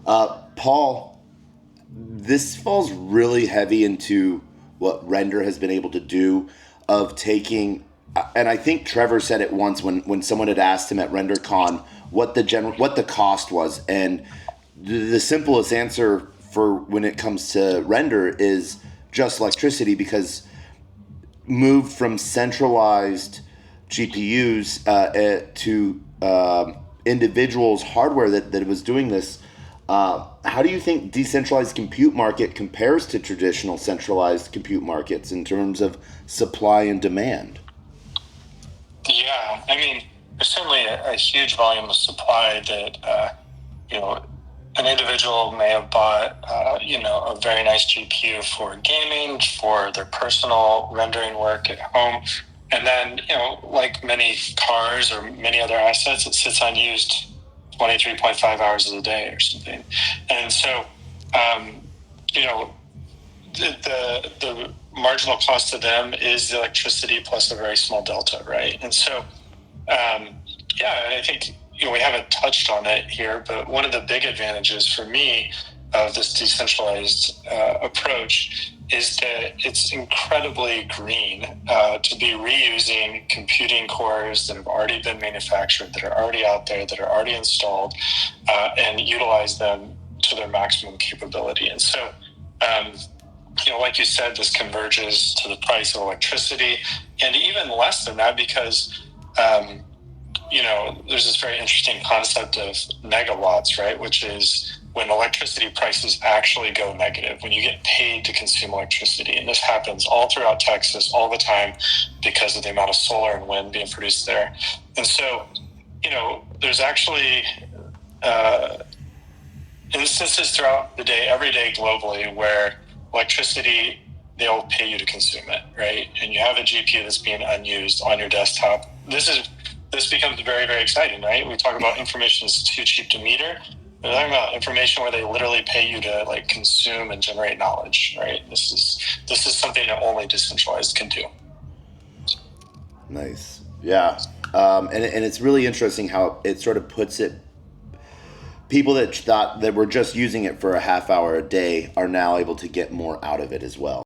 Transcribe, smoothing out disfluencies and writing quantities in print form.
Paul, this falls really heavy into what Render has been able to do of taking, and I think Trevor said it once when someone had asked him at RenderCon what the cost was, and the simplest answer for when it comes to render is just electricity, because moved from centralized GPUs to individuals hardware that was doing this. How do you think decentralized compute market compares to traditional centralized compute markets in terms of supply and demand? Yeah, I mean, there's certainly a huge volume of supply that, you know, an individual may have bought, a very nice GPU for gaming, for their personal rendering work at home. And then, like many cars or many other assets, it sits unused 23.5 hours of the day or something. And so, you know, the marginal cost to them is the electricity plus a very small delta, right? And so, I think we haven't touched on it here, but one of the big advantages for me of this decentralized approach is that it's incredibly green to be reusing computing cores that have already been manufactured, that are already out there, that are already installed, and utilize them to their maximum capability. And so, like you said, this converges to the price of electricity, and even less than that, because there's this very interesting concept of megawatts, right? Which is when electricity prices actually go negative, when you get paid to consume electricity. And this happens all throughout Texas all the time because of the amount of solar and wind being produced there. And so, there's actually instances throughout the day, every day globally, where electricity, they'll pay you to consume it, right? And you have a GPU that's being unused on your desktop. This becomes very, very exciting, right? We talk about information is too cheap to meter. We're talking about information where they literally pay you to consume and generate knowledge, right? This is something that only decentralized can do. Nice, yeah, and it's really interesting how it sort of puts it. People that thought that were just using it for a half hour a day are now able to get more out of it as well.